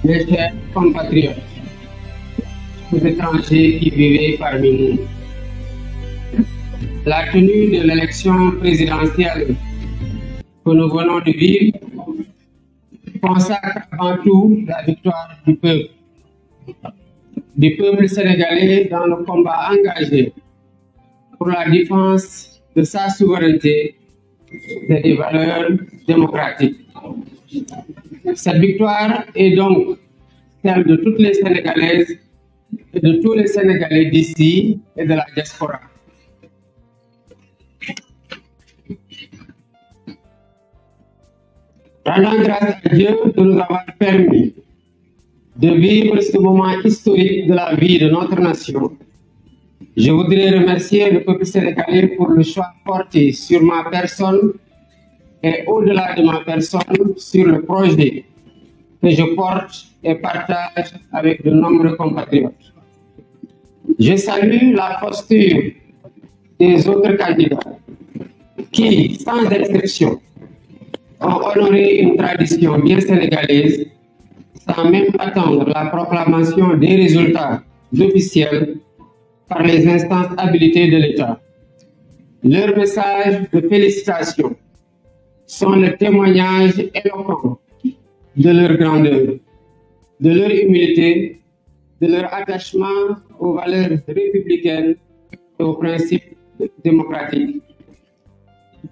mes chers compatriotes, aux étrangers qui vivaient parmi nous. La tenue de l'élection présidentielle que nous venons de vivre consacre avant tout la victoire du peuple sénégalais dans le combat engagé pour la défense de sa souveraineté et des valeurs démocratiques. Cette victoire est donc celle de toutes les Sénégalaises et de tous les Sénégalais d'ici et de la diaspora. Rendons grâce à Dieu de nous avoir permis de vivre ce moment historique de la vie de notre nation. Je voudrais remercier le peuple sénégalais pour le choix porté sur ma personne et au-delà de ma personne sur le projet que je porte et partage avec de nombreux compatriotes. Je salue la posture des autres candidats qui, sans exception, ont honoré une tradition bien sénégalaise sans même attendre la proclamation des résultats officiels par les instances habilitées de l'État. Leurs messages de félicitations sont le témoignage éloquent de leur grandeur, de leur humilité, de leur attachement aux valeurs républicaines et aux principes démocratiques.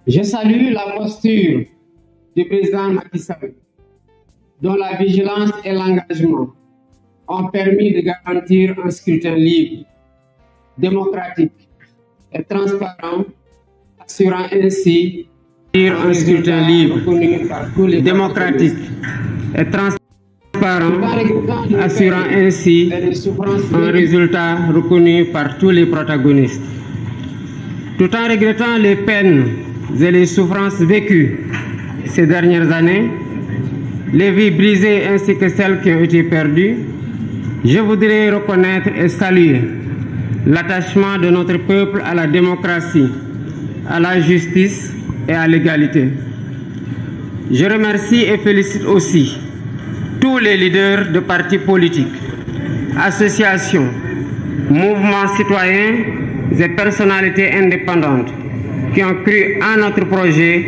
Je salue la posture du président Macky Sall, dont la vigilance et l'engagement ont permis de garantir un scrutin libre, démocratique et transparent, assurant ainsi un scrutin libre, démocratique et transparent, assurant ainsi un résultat reconnu par tous les protagonistes. Tout en regrettant les peines et les souffrances vécues ces dernières années, les vies brisées ainsi que celles qui ont été perdues, je voudrais reconnaître et saluer l'attachement de notre peuple à la démocratie, à la justice et à l'égalité. Je remercie et félicite aussi tous les leaders de partis politiques, associations, mouvements citoyens et personnalités indépendantes qui ont cru en notre projet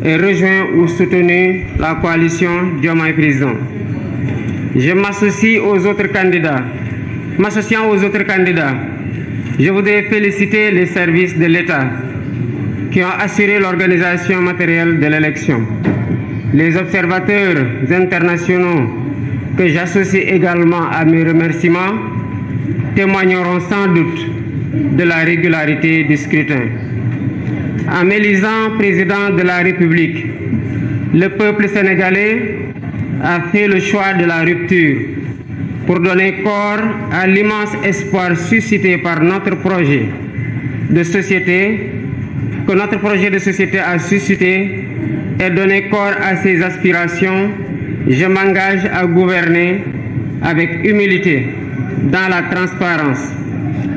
et rejoint ou soutenu la coalition Diomaye Président. Je m'associe aux autres candidats. M'associant aux autres candidats, je voudrais féliciter les services de l'État qui ont assuré l'organisation matérielle de l'élection. Les observateurs internationaux que j'associe également à mes remerciements témoigneront sans doute de la régularité du scrutin. En m'élisant président de la République, le peuple sénégalais a fait le choix de la rupture pour donner corps à l'immense espoir suscité par notre projet de société, que notre projet de société a suscité, et donner corps à ses aspirations. Je m'engage à gouverner avec humilité, dans la transparence,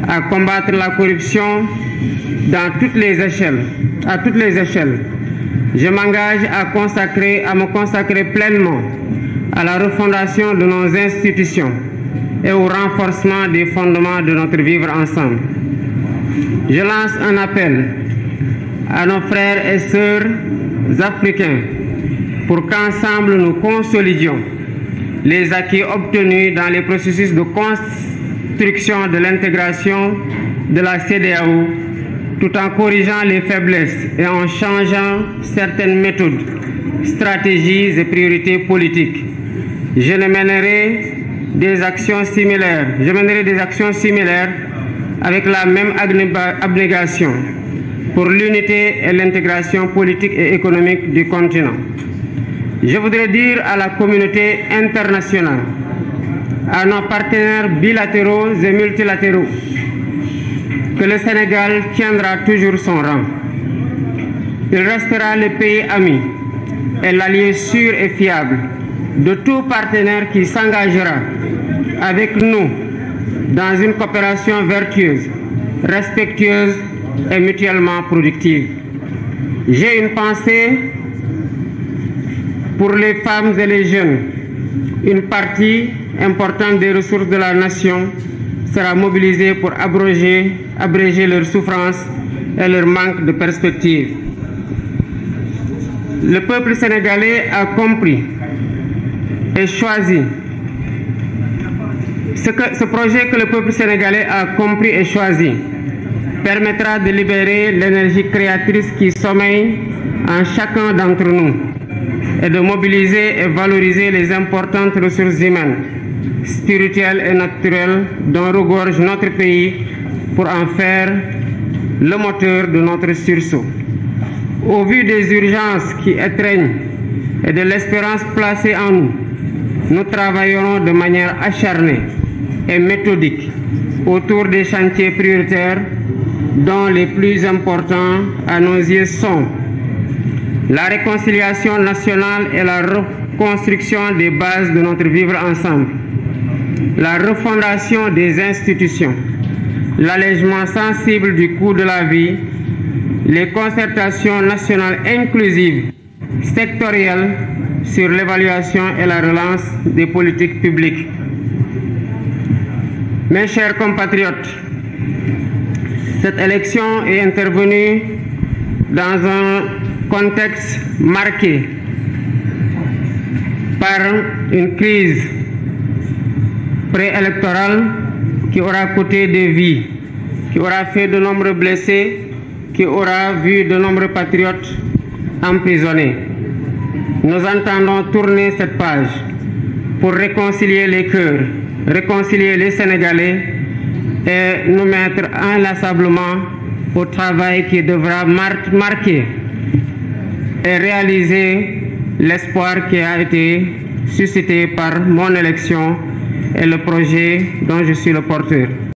à combattre la corruption dans toutes les échelles, à toutes les échelles. Je m'engage à me consacrer pleinement à la refondation de nos institutions et au renforcement des fondements de notre vivre ensemble. Je lance un appel à nos frères et sœurs africains pour qu'ensemble nous consolidions les acquis obtenus dans les processus de construction de l'intégration de la CEDEAO, tout en corrigeant les faiblesses et en changeant certaines méthodes, stratégies et priorités politiques. Je mènerai des actions similaires avec la même abnégation pour l'unité et l'intégration politique et économique du continent. Je voudrais dire à la communauté internationale, à nos partenaires bilatéraux et multilatéraux, que le Sénégal tiendra toujours son rang. Il restera le pays ami et l'allié sûr et fiable de tout partenaire qui s'engagera avec nous dans une coopération vertueuse, respectueuse et mutuellement productive. J'ai une pensée pour les femmes et les jeunes une partie importante des ressources de la nation sera mobilisée pour abréger leurs souffrances et leur manque de perspective. Le peuple sénégalais a compris et choisi. Ce projet que le peuple sénégalais a compris et choisi permettra de libérer l'énergie créatrice qui sommeille en chacun d'entre nous et de mobiliser et valoriser les importantes ressources humaines, spirituelles et naturelles dont regorge notre pays pour en faire le moteur de notre sursaut. Au vu des urgences qui étreignent et de l'espérance placée en nous, nous travaillerons de manière acharnée et méthodique autour des chantiers prioritaires dont les plus importants à nos yeux sont la réconciliation nationale et la reconstruction des bases de notre vivre ensemble, la refondation des institutions, l'allègement sensible du coût de la vie, les concertations nationales inclusives, sectorielles sur l'évaluation et la relance des politiques publiques. Mes chers compatriotes, cette élection est intervenue dans un contexte marqué par une crise préélectorale qui aura coûté des vies, qui aura fait de nombreux blessés, qui aura vu de nombreux patriotes emprisonnés. Nous entendons tourner cette page pour réconcilier les cœurs, réconcilier les Sénégalais et nous mettre inlassablement au travail qui devra marquer et réaliser l'espoir qui a été suscité par mon élection et le projet dont je suis le porteur.